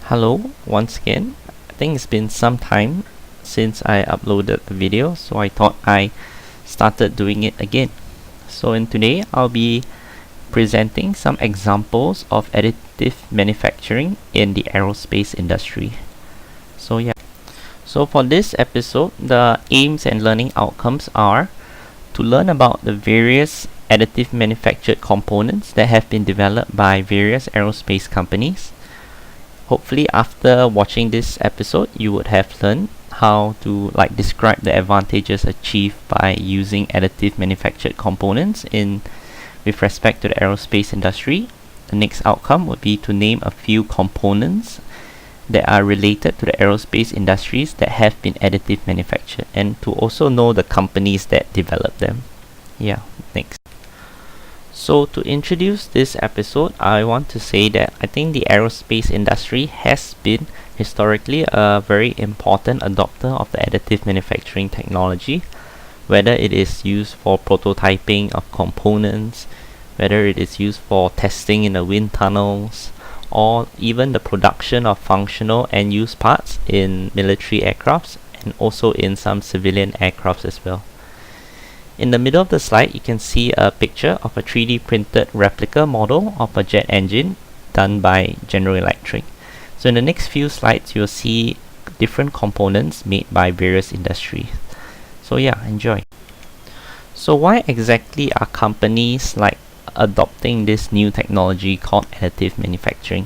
Hello, once again. I think it's been some time since I uploaded a video, so I thought I started doing it again. So in today, I'll be presenting some examples of additive manufacturing in the aerospace industry. So for this episode, the aims and learning outcomes are to learn about the various additive manufactured components that have been developed by various aerospace companies. Hopefully after watching this episode, you would have learned how to describe the advantages achieved by using additive manufactured components with respect to the aerospace industry. The next outcome would be to name a few components that are related to the aerospace industries that have been additive manufactured, and to also know the companies that develop them. Next. So to introduce this episode, I want to say that I think the aerospace industry has been historically a very important adopter of the additive manufacturing technology, whether it is used for prototyping of components, whether it is used for testing in the wind tunnels, or even the production of functional and use parts in military aircrafts and also in some civilian aircrafts as well. In the middle of the slide, you can see a picture of a 3D printed replica model of a jet engine done by General Electric. So in the next few slides, you'll see different components made by various industries. So enjoy. So why exactly are companies adopting this new technology called additive manufacturing?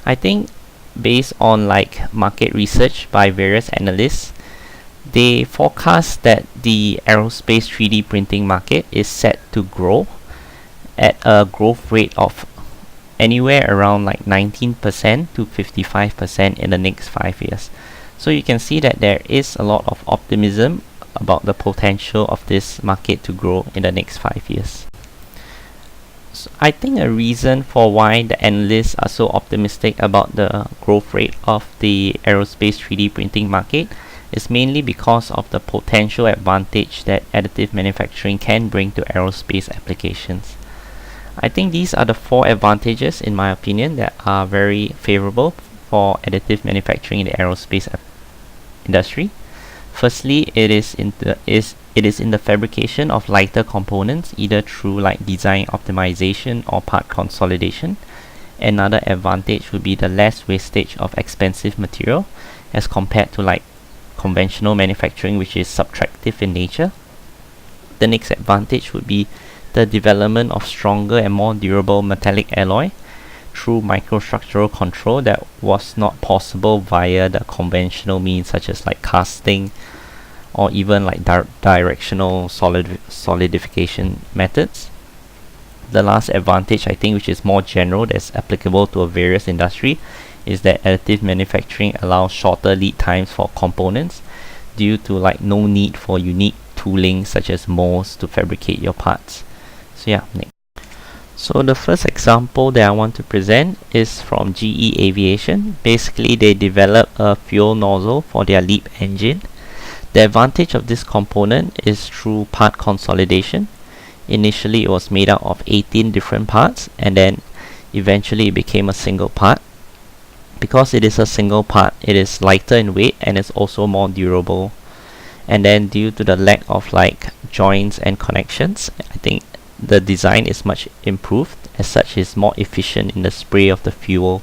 I think based on market research by various analysts, they forecast that the aerospace 3D printing market is set to grow at a growth rate of anywhere around 19% to 55% in the next 5 years. So you can see that there is a lot of optimism about the potential of this market to grow in the next 5 years. So I think a reason for why the analysts are so optimistic about the growth rate of the aerospace 3D printing market is mainly because of the potential advantage that additive manufacturing can bring to aerospace applications. I think these are the 4 advantages, in my opinion, that are very favorable for additive manufacturing in the aerospace industry. Firstly, it is in the fabrication of lighter components, either through design optimization or part consolidation. Another advantage would be the less wastage of expensive material as compared to conventional manufacturing, which is subtractive in nature. The next advantage would be the development of stronger and more durable metallic alloy through microstructural control that was not possible via the conventional means such as casting or even directional solidification methods. The last advantage, I think, which is more general, that's applicable to a various industry, is that additive manufacturing allows shorter lead times for components due to no need for unique tooling such as molds to fabricate your parts. Next. So the first example that I want to present is from GE Aviation. Basically, they developed a fuel nozzle for their LEAP engine. The advantage of this component is through part consolidation. Initially, it was made out of 18 different parts, and then eventually it became a single part. Because it is a single part, it is lighter in weight and it's also more durable. And then due to the lack of joints and connections, I think the design is much improved. As such, it's more efficient in the spray of the fuel.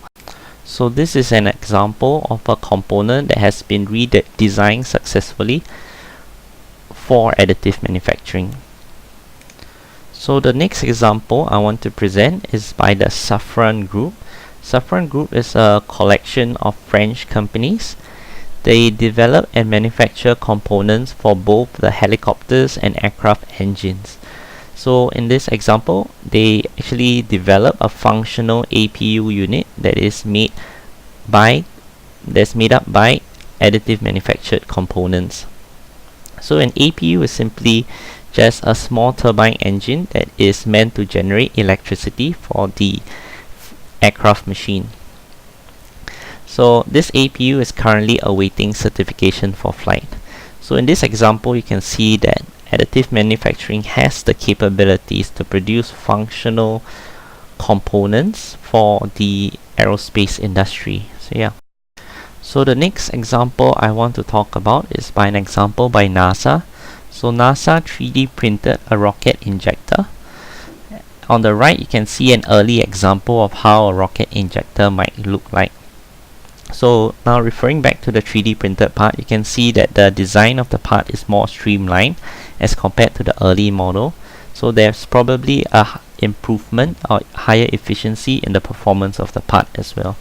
So this is an example of a component that has been redesigned successfully for additive manufacturing. So the next example I want to present is by the SAFRAN group. SAFRAN Group is a collection of French companies. They develop and manufacture components for both the helicopters and aircraft engines. So in this example, they actually develop a functional APU unit that is made up by additive manufactured components. So an APU is simply just a small turbine engine that is meant to generate electricity for the aircraft machine. So this APU is currently awaiting certification for flight. So in this example, you can see that additive manufacturing has the capabilities to produce functional components for the aerospace industry. So yeah. So the next example I want to talk about is by an example by NASA. So NASA 3D printed a rocket injector. On the right you can see an early example of how a rocket injector might look like. So now referring back to the 3D printed part, you can see that the design of the part is more streamlined as compared to the early model. So there's probably a improvement or higher efficiency in the performance of the part as well.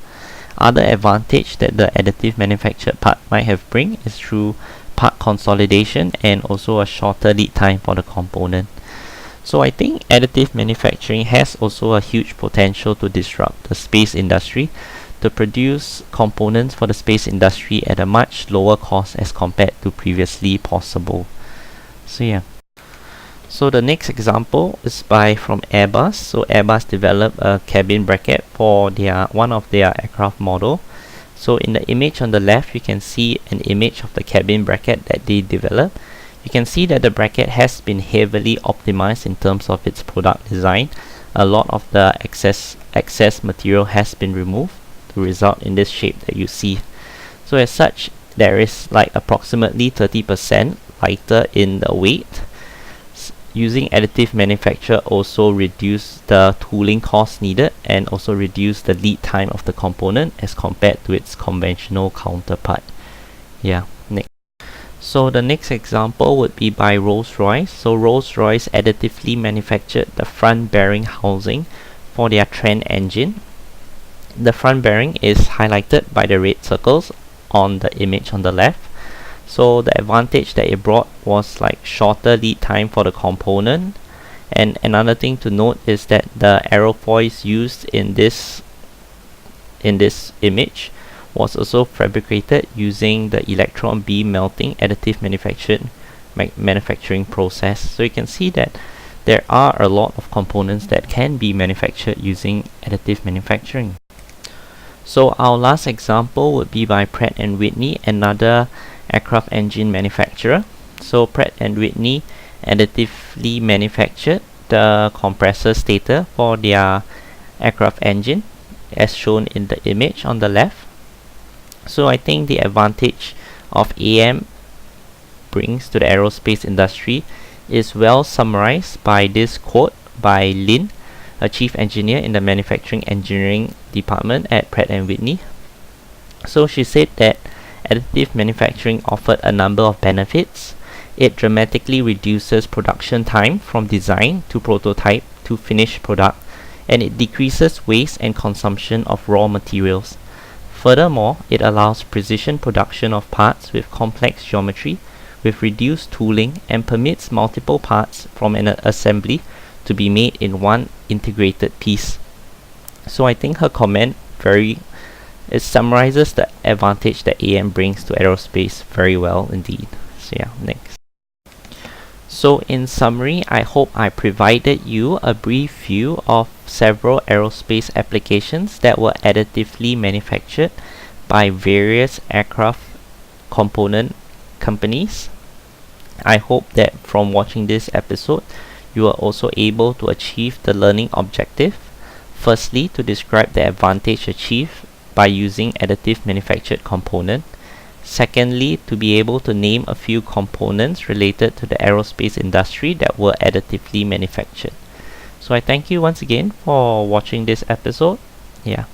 Other advantage that the additive manufactured part might have bring is through part consolidation and also a shorter lead time for the component. So I think additive manufacturing has also a huge potential to disrupt the space industry, to produce components for the space industry at a much lower cost as compared to previously possible. So yeah. So the next example is from Airbus. So Airbus developed a cabin bracket for one of their aircraft model. So in the image on the left you can see an image of the cabin bracket that they developed. You can see that the bracket has been heavily optimized in terms of its product design. A lot of the excess material has been removed to result in this shape that you see. So as such, there is like approximately 30% lighter in the weight. Using additive manufacture also reduce the tooling cost needed and also reduce the lead time of the component as compared to its conventional counterpart. Yeah, next. So the next example would be by Rolls-Royce. So Rolls-Royce additively manufactured the front bearing housing for their Trent engine. The front bearing is highlighted by the red circles on the image on the left. So the advantage that it brought was like shorter lead time for the component, and another thing to note is that the aerofoils used in this image was also fabricated using the electron beam melting additive manufacturing process. So you can see that there are a lot of components that can be manufactured using additive manufacturing. So our last example would be by Pratt and Whitney, another aircraft engine manufacturer. So Pratt and Whitney additively manufactured the compressor stator for their aircraft engine as shown in the image on the left. So I think the advantage of AM brings to the aerospace industry is well summarized by this quote by Lin, a chief engineer in the manufacturing engineering department at Pratt and Whitney. So she said that additive manufacturing offered a number of benefits. It dramatically reduces production time from design to prototype to finished product, and it decreases waste and consumption of raw materials. Furthermore, it allows precision production of parts with complex geometry with reduced tooling and permits multiple parts from an assembly to be made in one integrated piece. So I think her comment it summarizes the advantage that AM brings to aerospace very well indeed. So yeah, next. So in summary, I hope I provided you a brief view of several aerospace applications that were additively manufactured by various aircraft component companies. I hope that from watching this episode, you are also able to achieve the learning objective. Firstly, to describe the advantage achieved by using additive manufactured component. Secondly, to be able to name a few components related to the aerospace industry that were additively manufactured. So I thank you once again for watching this episode. Yeah.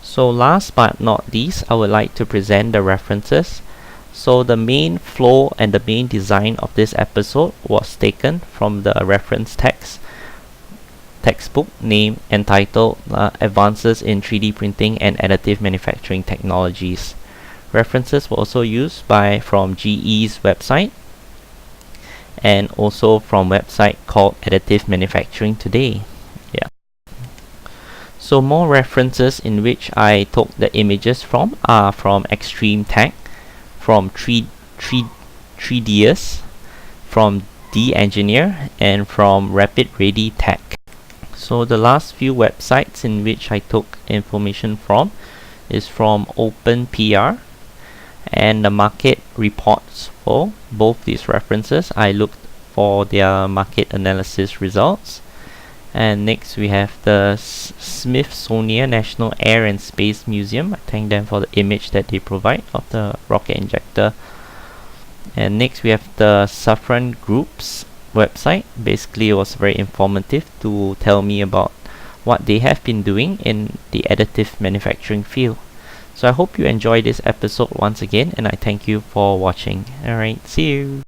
So last but not least, I would like to present the references. So the main flow and the main design of this episode was taken from the reference textbook name entitled Advances in 3D Printing and Additive Manufacturing Technologies. References were also used from GE's website and also from website called Additive Manufacturing Today. Yeah. So more references in which I took the images from are from Extreme Tech, from 3Ds, from D-Engineer, and from Rapid Ready Tech. So the last few websites in which I took information from is from OpenPR and the market reports for both these references. I looked for their market analysis results, And next we have the Smithsonian National Air and Space Museum. I thank them for the image that they provide of the rocket injector. And next we have the SAFRAN Group's website. Basically it was very informative to tell me about what they have been doing in the additive manufacturing field. So I hope you enjoyed this episode once again, and I thank you for watching. Alright, see you!